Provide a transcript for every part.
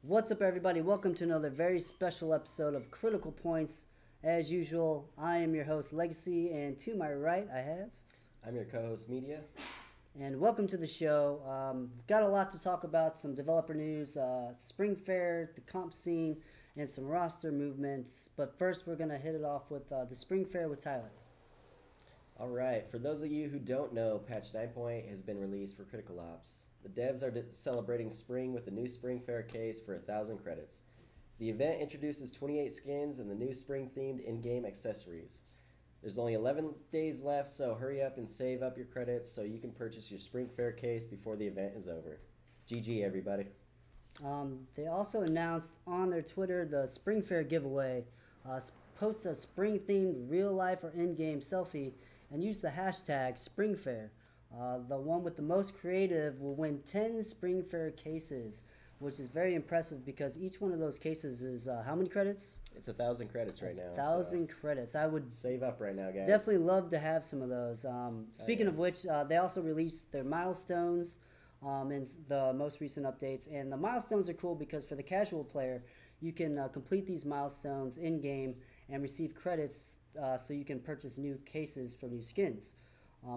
What's up, everybody? Welcome to another very special episode of Critical Points. As usual, I am your host, Legacy, and to my right, I have... I'm your co-host, Media. And welcome to the show. We've got a lot to talk about, some developer news, SpringFair, the comp scene, and some roster movements. But first, we're going to hit it off with the SpringFair with Tyler. All right, for those of you who don't know, patch 9.0 has been released for Critical Ops. The devs are celebrating spring with the new SpringFair case for 1,000 credits. The event introduces 28 skins and the new spring-themed in-game accessories. There's only 11 days left, so hurry up and save up your credits so you can purchase your SpringFair case before the event is over. GG, everybody. They also announced on their Twitter the SpringFair giveaway. Post a spring-themed real-life or in-game selfie and use the hashtag SpringFair. The one with the most creative will win 10 SpringFair cases, which is very impressive because each one of those cases is how many credits? It's 1,000 credits right now. 1,000 credits. I would save up right now, guys. definitely love to have some of those. Speaking of which, they also released their milestones in the most recent updates. And the milestones are cool because for the casual player, you can complete these milestones in-game and receive credits so you can purchase new cases for new skins.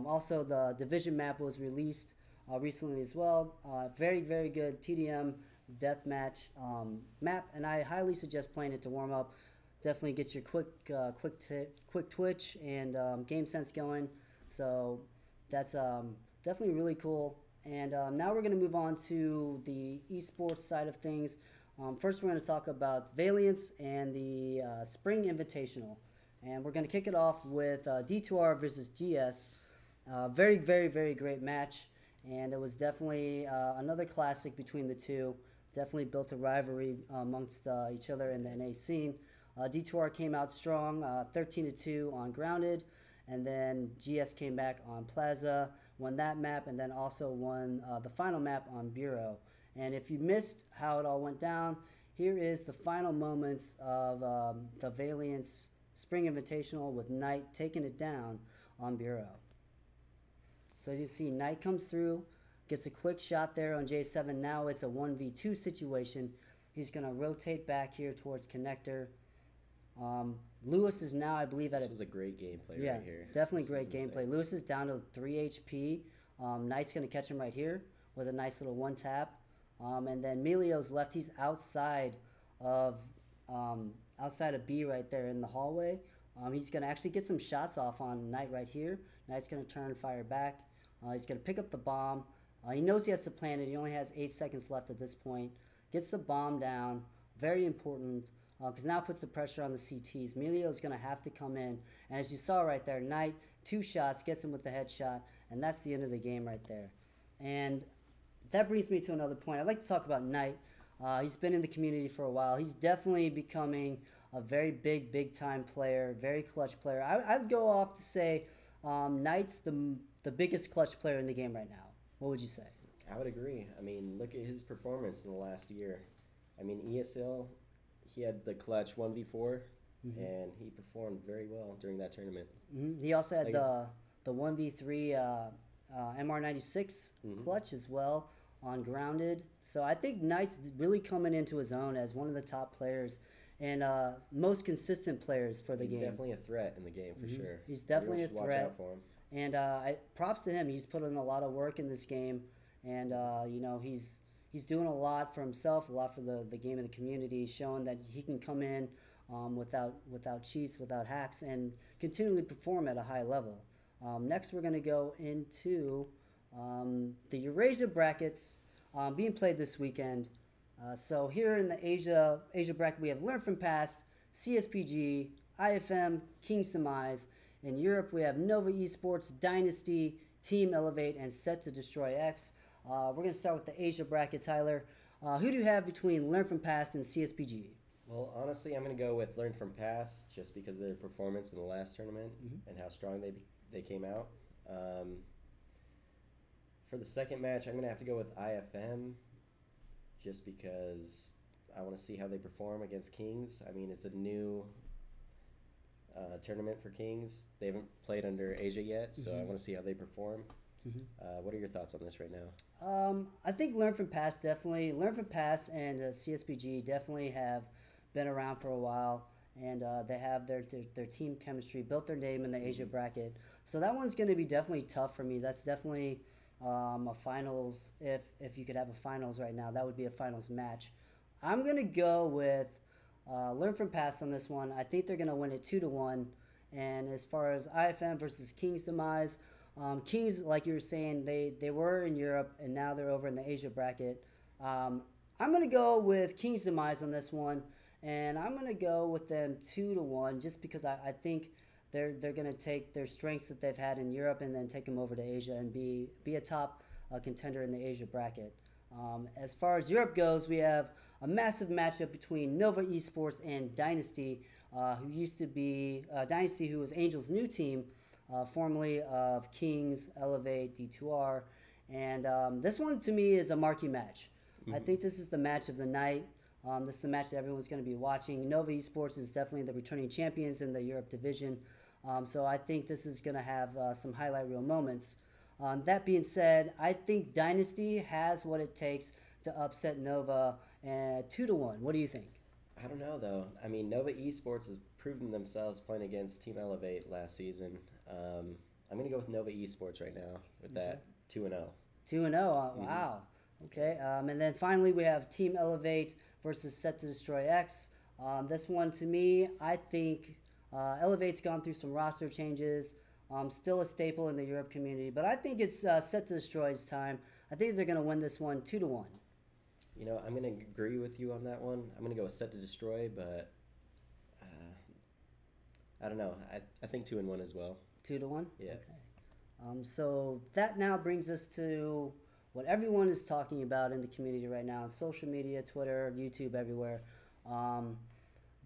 Also, the Division map was released recently as well. Very, very good TDM deathmatch map, and I highly suggest playing it to warm up. Definitely get your quick twitch and game sense going. So that's definitely really cool. And now we're going to move on to the esports side of things. First, we're going to talk about Valiance and the Spring Invitational. And we're going to kick it off with D2R versus GS. Very, very, very great match. And it was definitely another classic between the two. Definitely built a rivalry amongst each other in the NA scene. D2R came out strong, 13-2 on Grounded. And then GS came back on Plaza, won that map, and then also won the final map on Bureau. And if you missed how it all went down, here is the final moments of the Valiance Spring Invitational with Knight taking it down on Bureau. So as you see, Knight comes through, gets a quick shot there on J7. Now it's a 1v2 situation. He's going to rotate back here towards Connector. Lewis is now, I believe, This was a great gameplay right here. Definitely great gameplay. Lewis is down to 3 HP. Knight's going to catch him right here with a nice little one tap. And then Melio's left. He's outside of B right there in the hallway. He's going to actually get some shots off on Knight right here. Knight's going to turn and fire back. He's going to pick up the bomb. He knows he has to plant it. He only has 8 seconds left at this point. Gets the bomb down. Very important because now it puts the pressure on the CTs. Melio's going to have to come in. And as you saw right there, Knight, 2 shots, gets him with the headshot. And that's the end of the game right there. And that brings me to another point. I'd like to talk about Knight. He's been in the community for a while. He's definitely becoming a very big time player, very clutch player. I'd go off to say Knight's the biggest clutch player in the game right now. What would you say? I would agree. I mean, look at his performance in the last year. I mean, ESL, he had the clutch 1v4, and he performed very well during that tournament. He also had the 1v3 MR96 clutch as well on Grounded. So I think Knight's really coming into his own as one of the top players and most consistent players for the game. He's definitely a threat in the game for sure. He's definitely a threat. Watch out for him. And props to him. He's put in a lot of work in this game, and you know he's doing a lot for himself, a lot for the game and the community, showing that he can come in without cheats, without hacks, and continually perform at a high level. Next, we're going to go into the Eurasia brackets being played this weekend. So here in the Asia bracket, we have Learn From Past, CSPG, IFM, King's Demise. In Europe, we have Nova Esports, Dynasty, Team Elevate, and Set to Destroy X. We're going to start with the Asia bracket, Tyler. Who do you have between Learn From Past and CSPG? Well, honestly, I'm going to go with Learn From Past just because of their performance in the last tournament and how strong they came out. For the second match, I'm going to have to go with IFM just because I want to see how they perform against Kings. I mean, it's a new tournament for Kings. They haven't played under Asia yet, so I want to see how they perform. What are your thoughts on this right now? I think Learn from Past definitely. Learn from Past and CSBG definitely have been around for a while, and they have their team chemistry, built their name in the Asia bracket. So that one's going to be definitely tough for me. That's definitely a finals. If you could have a finals right now, that would be a finals match. I'm going to go with Learn from Past on this one. I think they're going to win it 2-1. And as far as IFM versus King's demise, Kings, like you were saying, they were in Europe and now they're over in the Asia bracket. I'm going to go with King's demise on this one, and I'm going to go with them 2-1 just because I think they're going to take their strengths that they've had in Europe and then take them over to Asia and be a top contender in the Asia bracket. As far as Europe goes, we have a massive matchup between Nova Esports and Dynasty, who used to be Dynasty, who was Angel's new team. Formerly of Kings, Elevate, D2R. And this one, to me, is a marquee match. I think this is the match of the night. This is the match that everyone's going to be watching. Nova Esports is definitely the returning champions in the Europe division. So I think this is going to have some highlight reel moments. That being said, I think Dynasty has what it takes to upset Nova 2-1. What do you think? I don't know, though. I mean, Nova Esports has proven themselves playing against Team Elevate last season. I'm going to go with Nova Esports right now with that 2-0. 2-0, wow. Okay, and then finally we have Team Elevate versus Set to Destroy X. This one, to me, I think Elevate's gone through some roster changes. Still a staple in the Europe community, but I think it's Set to Destroy's time. I think they're going to win this one 2-1. You know, I'm going to agree with you on that one. I'm going to go with Set to Destroy, but I don't know. I think 2-1 as well. 2-1? Yeah. Okay. So that now brings us to what everyone is talking about in the community right now on social media, Twitter, YouTube, everywhere.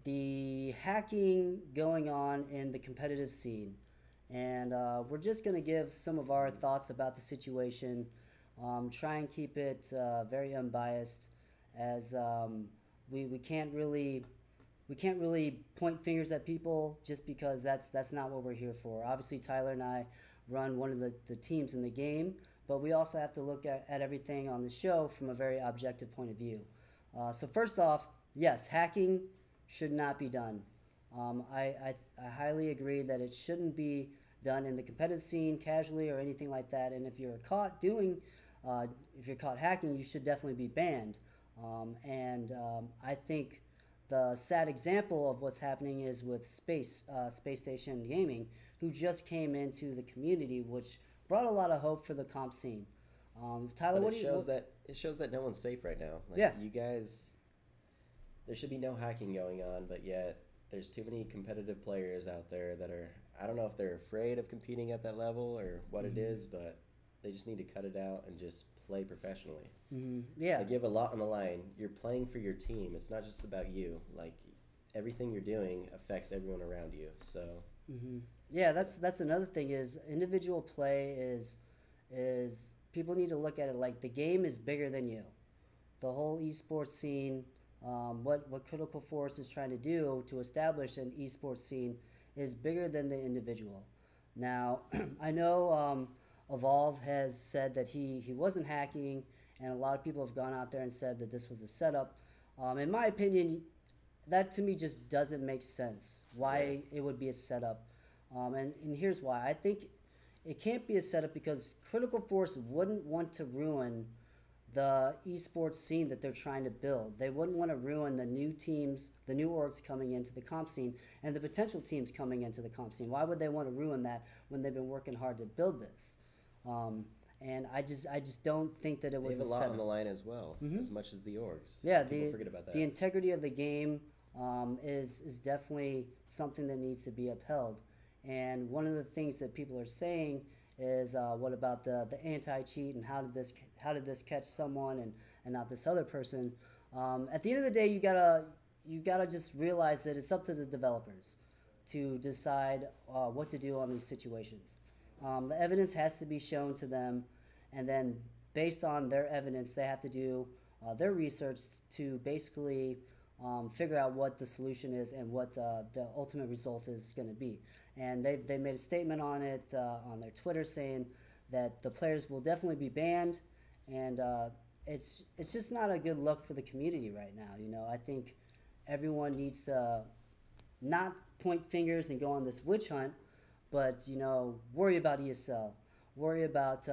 The hacking going on in the competitive scene. And we're just going to give some of our thoughts about the situation. Try and keep it very unbiased, as we can't really point fingers at people just because that's not what we're here for. Obviously, Tyler and I run one of the teams in the game, but we also have to look at everything on the show from a very objective point of view. So first off, yes, hacking should not be done. I highly agree that it shouldn't be done in the competitive scene casually or anything like that. And if you're caught hacking, you should definitely be banned. I think the sad example of what's happening is with Space Station Gaming, who just came into the community, which brought a lot of hope for the comp scene. Tyler, but it shows that no one's safe right now. Like, yeah, you guys, there should be no hacking going on, but yet there's too many competitive players out there that are, I don't know if they're afraid of competing at that level or what it is, but they just need to cut it out and just play professionally. Yeah. Like, you have a lot on the line. You're playing for your team. It's not just about you. Like, everything you're doing affects everyone around you. So. Yeah, that's another thing is individual play is people need to look at it like the game is bigger than you. The whole esports scene, what Critical Force is trying to do to establish an esports scene is bigger than the individual. Now, I know Evolve has said that he wasn't hacking, and a lot of people have gone out there and said that this was a setup. In my opinion, that to me just doesn't make sense. Why it would be a setup. And here's why. I think it can't be a setup because Critical Force wouldn't want to ruin the esports scene that they're trying to build. They wouldn't want to ruin the new teams, the new orgs coming into the comp scene, and the potential teams coming into the comp scene. Why would they want to ruin that when they've been working hard to build this? And I just don't think that it was a lot setup. On the line as well, as much as the orgs. Yeah, people forget about that. The integrity of the game is definitely something that needs to be upheld. And one of the things that people are saying is, what about the anti-cheat and how did this catch someone and not this other person? At the end of the day, you gotta just realize that it's up to the developers to decide what to do on these situations. The evidence has to be shown to them, and then based on their evidence, they have to do their research to basically figure out what the solution is and what the ultimate result is going to be. And they made a statement on it on their Twitter saying that the players will definitely be banned, and it's just not a good look for the community right now. You know, I think everyone needs to not point fingers and go on this witch hunt, but you know, worry about ESL, worry about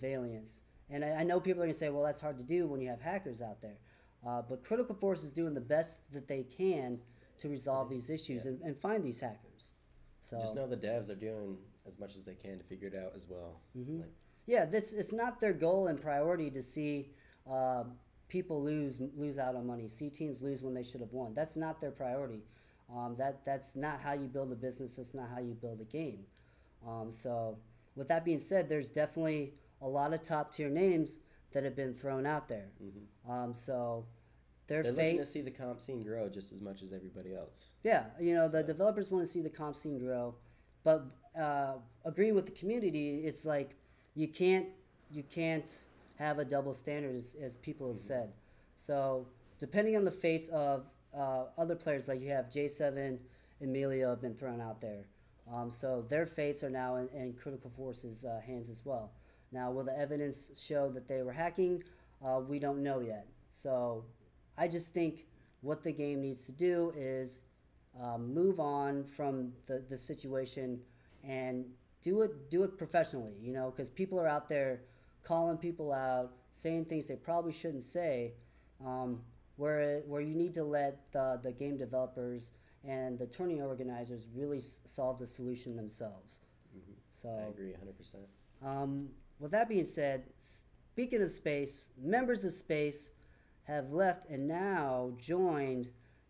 Valiance. And I know people are gonna say, well, that's hard to do when you have hackers out there, but Critical Force is doing the best that they can to resolve these issues and find these hackers. So just know the devs are doing as much as they can to figure it out as well. Like, yeah, it's not their goal and priority to see people lose out on money, see teams lose when they should have won. That's not their priority. That's not how you build a business. That's not how you build a game. So with that being said, there's definitely a lot of top tier names that have been thrown out there. So they're looking to see the comp scene grow just as much as everybody else. Yeah, you know, the developers want to see the comp scene grow, but agreeing with the community, it's like you can't have a double standard, as people have said. So depending on the fates of other players, like you have J7, Emilio have been thrown out there. So their fates are now in Critical Force's hands as well. Now, will the evidence show that they were hacking? We don't know yet. So I just think what the game needs to do is move on from the situation and do it professionally, you know, because people are out there calling people out, saying things they probably shouldn't say, where you need to let the game developers and the tourney organizers really solve the solution themselves. So I agree 100%. With that being said, speaking of Space, members of Space have left and now joined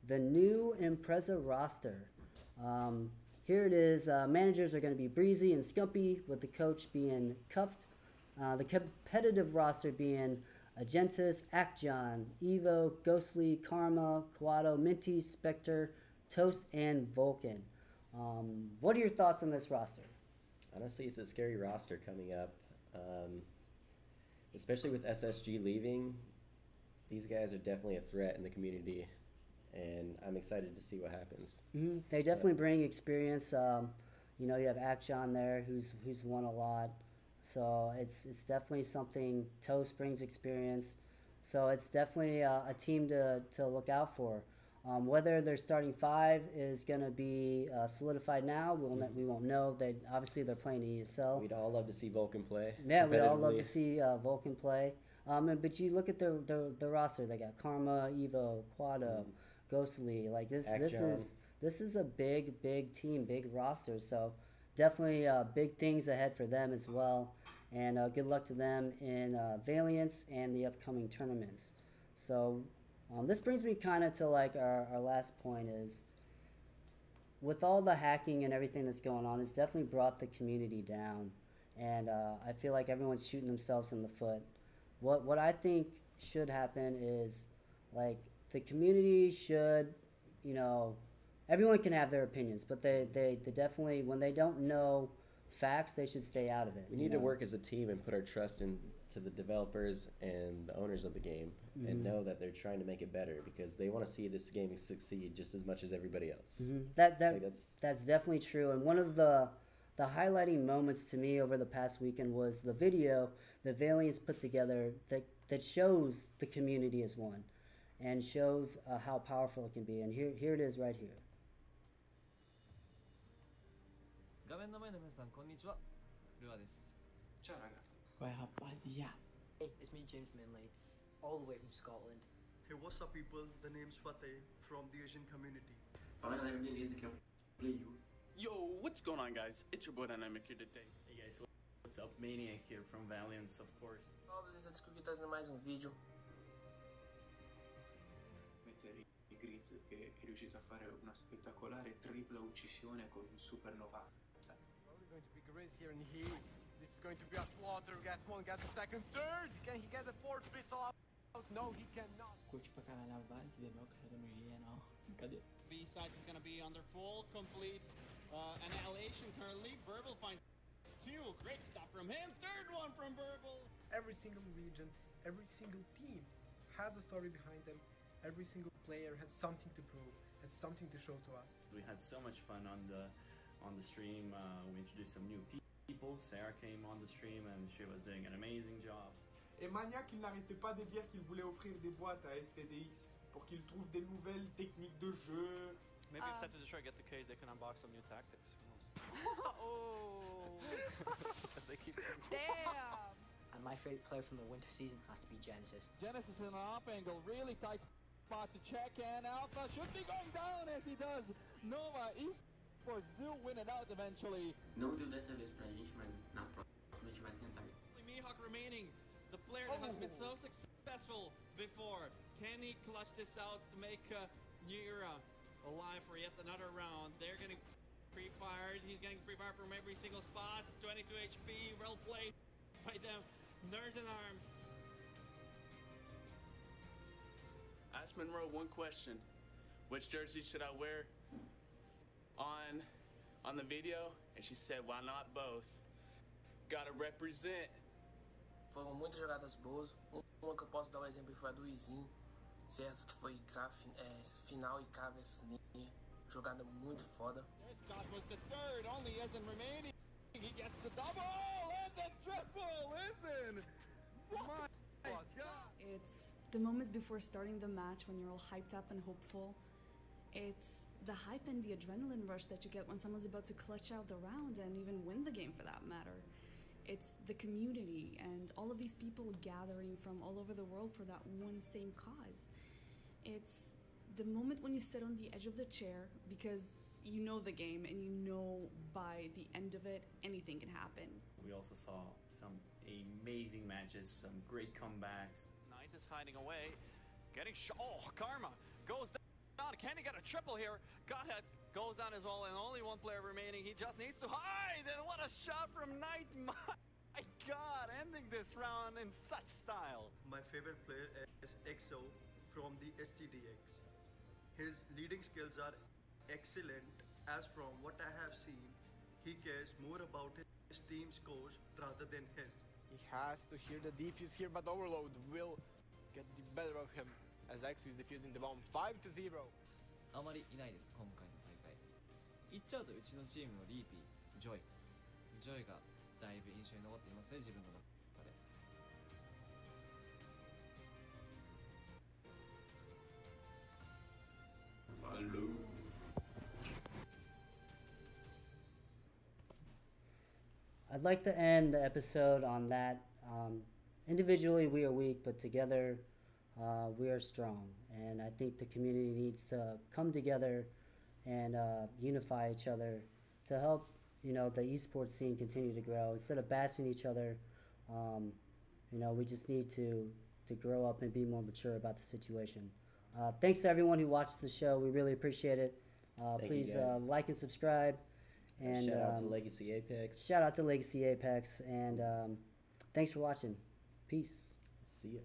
the new Impreza roster. Here it is. Managers are going to be Breezy and Scumpy, with the coach being Cuffed. The competitive roster being Agentis, Akjon, Evo, Ghostly, Karma, Quado, Minty, Spectre, Toast, and Vulcan. What are your thoughts on this roster? Honestly, it's a scary roster coming up, especially with SSG leaving. These guys are definitely a threat in the community, and I'm excited to see what happens. They definitely bring experience. You know, you have Akjon there, who's won a lot. So it's definitely something. Toast brings experience. So it's definitely a team to look out for. Whether their starting five is going to be solidified now, we won't know. Obviously they're playing ESL. We'd all love to see Vulcan play. Yeah, we'd all love to see Vulcan play. But you look at the roster. They got Karma, Evo, Quado, Ghostly. Like this is a big team, big roster. So definitely big things ahead for them as well. And good luck to them in Valiance and the upcoming tournaments. So this brings me kind of to like our last point is, with all the hacking and everything that's going on, it's definitely brought the community down. And I feel like everyone's shooting themselves in the foot. What I think should happen is, like, the community should, you know, everyone can have their opinions, but they definitely, when they don't know facts, they should stay out of it. We need to work as a team and put our trust into the developers and the owners of the game, and know that they're trying to make it better, because they want to see this game succeed just as much as everybody else. That's definitely true. And one of the highlighting moments to me over the past weekend was the video that Valiance put together that shows the community as one, and shows how powerful it can be. And here it is right here. 画面の前の皆さん、こんにちは。ルアです。Ciao ragazzi. Rapaziada. Hey, it's me, James Manlade, all the way from Scotland. Hey, what's up people? The name's Fateh from the Asian community. Fala galera, beleza? Aqui é o Play You. Yo, what's going on, guys? It's your boy Dynamic here today. Hey guys, what's up? Maniac here from Valiance, of course. Oh, beleza, desculpa, trazendo mais vídeo. Mettere i Grizz che è riuscito a fare una spettacolare tripla uccisione con un Super 90. Probably going to be Grizz here in heat. This is going to be a slaughter. Gets one, gets the second, third. Can he get the fourth pistol out? No, he cannot. Curte pra caralho a base, ver meu carrega no G, não. Cadê? B side is gonna be under full, complete annihilation currently. Burble finds two. Great stuff from him. Third one from Burble. Every single region, every single team has a story behind them. Every single player has something to prove, has something to show to us. We had so much fun on the stream. We introduced some new people. Sarah came on the stream and she was doing an amazing job. Et Maniac, il n'arrêtait pas de dire qu'il voulait offrir des boîtes à STDX pour qu'il trouve des nouvelles techniques de jeu. Maybe if Set to Destroy get the case, they can unbox some new tactics. Who knows? Oh! As they keep Damn! And my favorite player from the winter season has to be Genesis. Genesis in an off angle, really tight spot to check, and Alpha should be going down as he does. Nova Esports do win it out eventually. Não deu dessa vez pra gente, mas na próxima a gente vai tentar. Mihawk remaining, the player that has been so successful before. Can he clutch this out to make New Era alive for yet another round? They're getting pre-fired. He's getting pre-fired from every single spot. 22 HP, well played by them. Nerves and arms. Ask Monroe one question. Which jersey should I wear on the video? And she said, why not both? Gotta represent. Foram muitas jogadas boas. Uma que eu posso dar o exemplo foi a do Izinho, certo? Que foi final e K versus Ninja. Jogada muito foda. There's Cosmos the third, only isn't remaining. He gets the double and the triple. Listen, my God. It's the moments before starting the match when you're all hyped up and hopeful. It's the hype and the adrenaline rush that you get when someone's about to clutch out the round and even win the game for that matter. It's the community and all of these people gathering from all over the world for that one same cause. It's the moment when you sit on the edge of the chair because you know the game and you know by the end of it, anything can happen. We also saw some amazing matches, some great comebacks. Knight is hiding away, getting oh, Karma goes down. Can he get a triple here? Godhead goes down as well, and only one player remaining. He just needs to hide, and what a shot from Knight! My God, ending this round in such style. My favorite player is EXO from the STDX. His leading skills are excellent, as from what I have seen, he cares more about his team's scores rather than his. He has to hear the defuse here, but Overload will get the better of him as EXO is defusing the bomb 5-0. あまりいないです、今回の大会。言っちゃうとうちのチームのリーピー、ジョイがだいぶ印象に残っていますね、自分の中で。I'd like to end the episode on that. Individually, we are weak, but together, we are strong. And I think the community needs to come together and unify each other to help, the esports scene continue to grow. Instead of bashing each other, we just need to grow up and be more mature about the situation. Thanks to everyone who watched the show. We really appreciate it. Please like and subscribe. And shout out to Legacy Apex. Shout out to Legacy Apex. And thanks for watching. Peace. See ya.